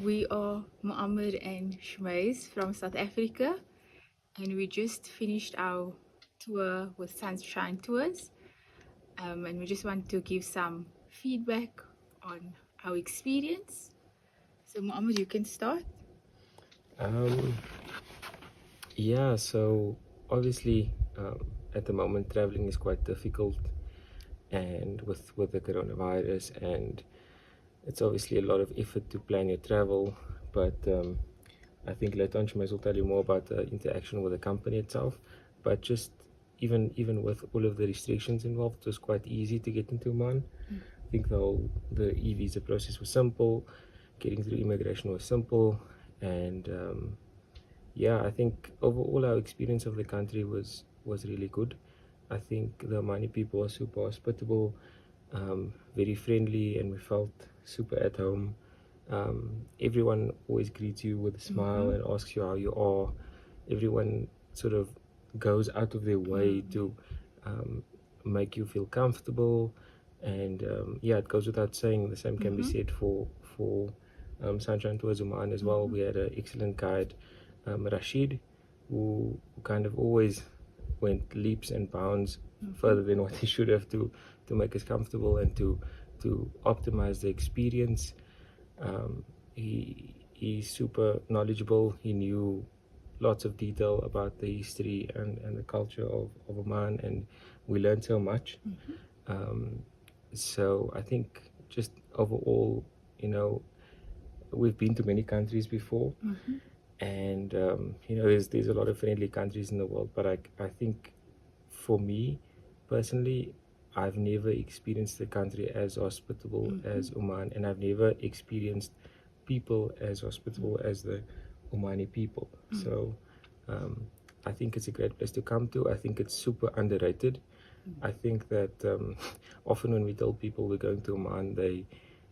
We are Muammar and Shmaiz from South Africa, and we just finished our tour with Sunshine Tours. And we just want to give some feedback on our experience. So, Muammar, you can start. Um, yeah, so obviously, at the moment, traveling is quite difficult, and with the coronavirus, and it's obviously a lot of effort to plan your travel. But I think later on, Shemaz will tell you more about the interaction with the company itself. But just even with all of the restrictions involved, it was quite easy to get into Oman. I think the e-visa process was simple, getting through immigration was simple, and yeah, I think overall our experience of the country was really good. I think the Omani people are super hospitable, very friendly, and we felt super at home. Everyone always greets you with a smile Mm-hmm. and asks you how you are. Everyone sort of goes out of their way to um, make you feel comfortable, and yeah, it goes without saying. The same can be Mm-hmm. said for Sunshine Tours Oman as well. Mm-hmm. We had an excellent guide, Rashid, who kind of always went leaps and bounds Mm-hmm. further than what he should have to make us comfortable and to optimize the experience. He's super knowledgeable. He knew lots of detail about the history and the culture of Oman, and we learned so much. Mm-hmm. Um, so I think just overall, you know, we've been to many countries before, Mm-hmm. and there's a lot of friendly countries in the world, but I think for me personally, I've never experienced a country as hospitable Mm-hmm. as Oman, and I've never experienced people as hospitable as the Omani people. So um, I think it's a great place to come to. I think it's super underrated. I think that often when we tell people we're going to Oman,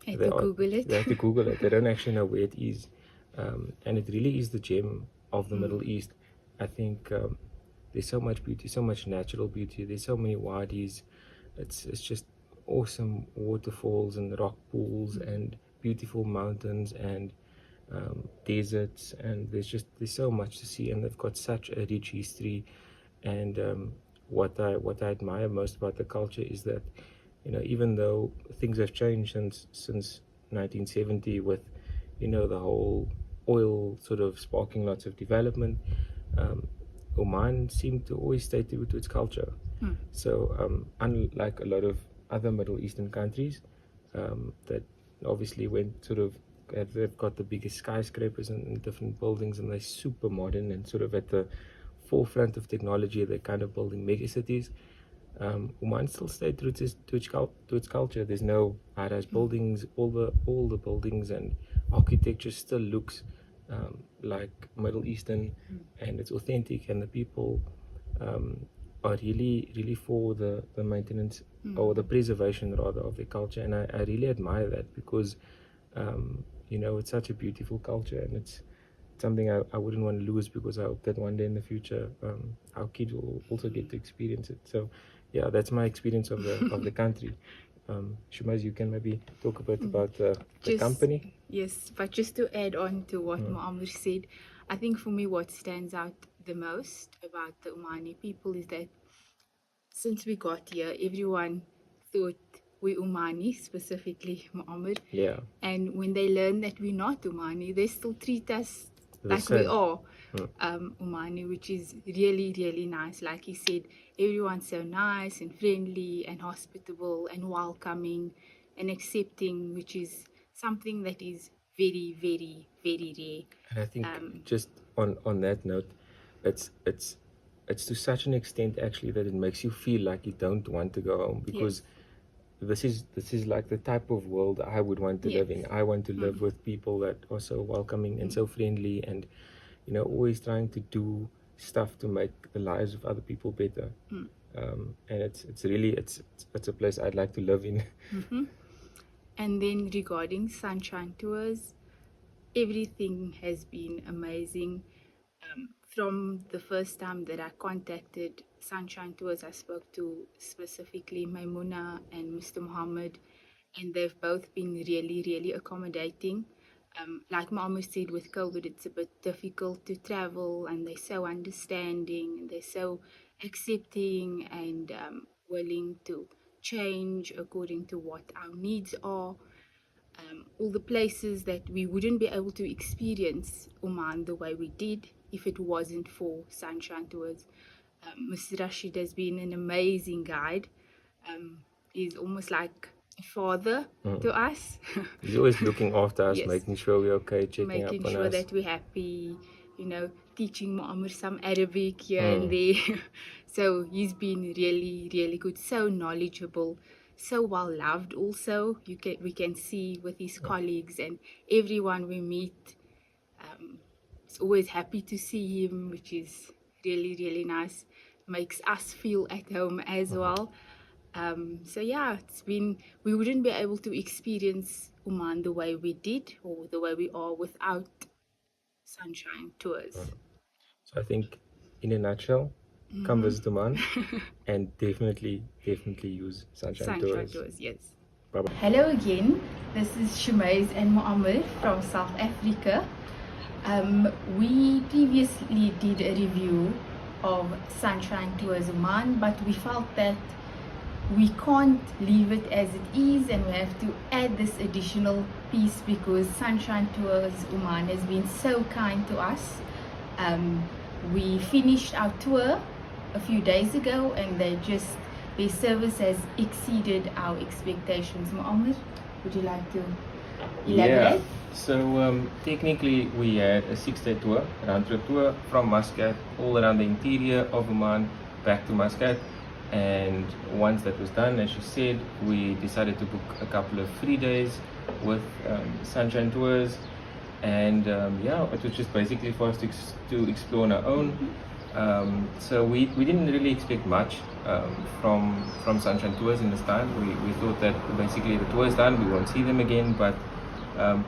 Had they to are Google it. they have to Google it. They don't actually know where it is, and it really is the gem of the Middle East. I think there's so much beauty, so much natural beauty. There's so many wadis. It's just awesome waterfalls and rock pools and beautiful mountains and deserts, and there's so much to see, and they've got such a rich history. And what I admire most about the culture is that, even though things have changed since 1970 with, the whole oil sort of sparking lots of development, um, Oman seemed to always stay true to its culture. Mm. So unlike a lot of other Middle Eastern countries that obviously went sort of they've got the biggest skyscrapers and different buildings, and they're super modern and sort of at the forefront of technology. They're kind of building mega cities. Oman still stayed true to its culture. There's no high-rise buildings. All the buildings and architecture still looks like Middle Eastern, and it's authentic. And the people um, are really for the maintenance or the preservation rather of their culture, and I really admire that because it's such a beautiful culture, and it's something I wouldn't want to lose, because I hope that one day in the future our kids will also get to experience it. So yeah, that's my experience of the country. Shumaz, you can maybe talk a bit about the Just company. yes, but just to add on to what Muammar said, I think for me what stands out the most about the Omani people is that since we got here, everyone thought we Omani, specifically Muammar, Yeah, and when they learn that we're not Omani, they still treat us the like we same. are Omani, which is really, really nice. Like he said, everyone's so nice and friendly and hospitable and welcoming and accepting, which is something that is very, very, very And I think rare. just on that note, it's it's to such an extent actually that it makes you feel like you don't want to go home, Yes, because this is like the type of world I would want to yes. live in. I want to live with people that are so welcoming and so friendly, and always trying to do stuff to make the lives of other people better. And it's really it's a place I'd like to live in. And then regarding Sunshine Tours, everything has been amazing. From the first time that I contacted Sunshine Tours, I spoke to specifically Maimuna and Mr. Muhammad, and they've both been really, really accommodating. Like Mama said, with COVID, it's a bit difficult to travel, and they're so understanding and they're so accepting and willing to change according to what our needs are. All the places that we wouldn't be able to experience Oman the way we did if it wasn't for Sunshine Tours. Mr. Rashid has been an amazing guide. He's almost like a father to us. He's always looking after us, Yes. making sure we're okay, checking Making up on sure us. that we're happy, teaching Muammar some Arabic here and there. So he's been really, really good, so knowledgeable, so well loved also. We can see with his colleagues and everyone we meet. It's always happy to see him, which is really, really nice. Makes us feel at home as well. So yeah, we wouldn't be able to experience Oman the way we did or the way we are without Sunshine Tours. So I think, in a nutshell, come visit Oman and definitely use Sunshine Tours. Yes. Bye-bye. Hello again. This is Shumaiz and Muammar from South Africa. We previously did a review of Sunshine Tours Oman, but we felt that we can't leave it as it is and we have to add this additional piece because Sunshine Tours Oman has been so kind to us. We finished our tour a few days ago and their service has exceeded our expectations. Muammar, would you like to elaborate? Yeah. So technically we had a 6-day tour, round-trip tour from Muscat all around the interior of Oman back to Muscat. And once that was done, as you said, we decided to book a couple of free days with Sunshine Tours. And it was just basically for us to explore on our own. So we didn't really expect much from Sunshine Tours in this time. We thought that basically the tour is done, we won't see them again, but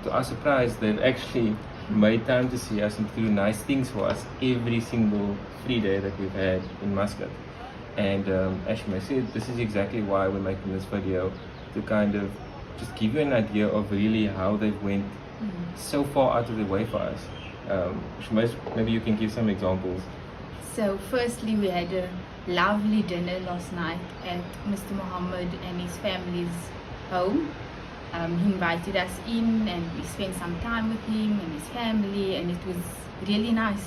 to our surprise, they've actually made time to see us and do nice things for us every single free day that we've had in Muscat. And as you may said, this is exactly why we're making this video, to kind of just give you an idea of really how they went so far out of the way for us. Shumaiz, maybe you can give some examples. So firstly, we had a lovely dinner last night at Mr. Muhammad and his family's home. He invited us in and we spent some time with him and his family, and it was really nice.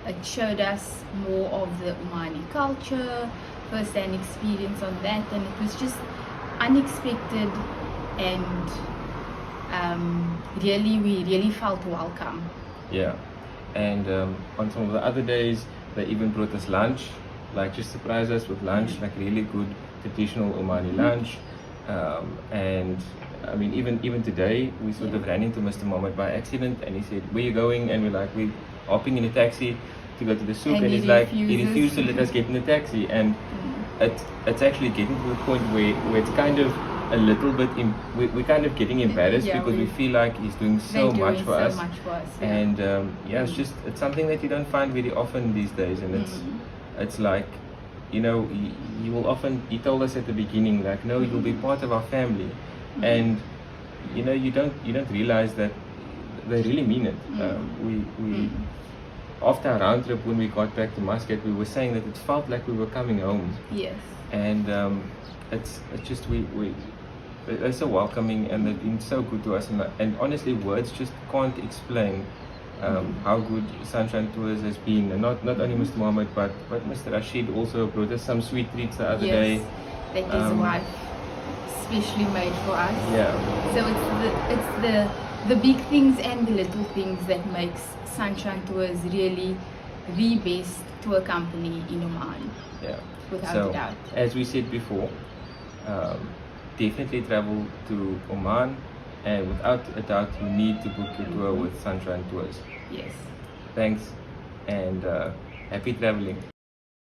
It showed us more of the Omani culture, first-hand experience on that, and it was just unexpected and we really felt welcome. Yeah, and on some of the other days, they even brought us lunch, like just surprised us with lunch, like really good traditional Omani lunch. And I mean, even today, we sort of ran into Mr. Mohammed by accident, and he said, "Where you going?" And we're like, we're hopping in a taxi to go to the souk, and he's like, he refused to let us get in the taxi, and it's actually getting to the point where it's kind of a little bit, we're kind of getting embarrassed because we feel like he's doing so much for us. And it's something that you don't find very often these days, and it's like, he told us at the beginning, like, no, you'll be part of our family, and you don't realize that they really mean it. We after our round trip, when we got back to Muscat, we were saying that it felt like we were coming home. Yes. And it's just they're so welcoming, and they've been so good to us, and honestly, words just can't explain how good Sunshine Tours has been. And not only Mr. Mohammed, but Mr. Rashid also brought us some sweet treats the other day. That his wife specially made for us. Yeah. So it's the big things and the little things that makes Sunshine Tours really the best tour company in Oman. Yeah. Without a doubt. As we said before, definitely travel to Oman, and without a doubt, you need to book your tour with Sunshine Tours. Yes. Thanks, and happy traveling.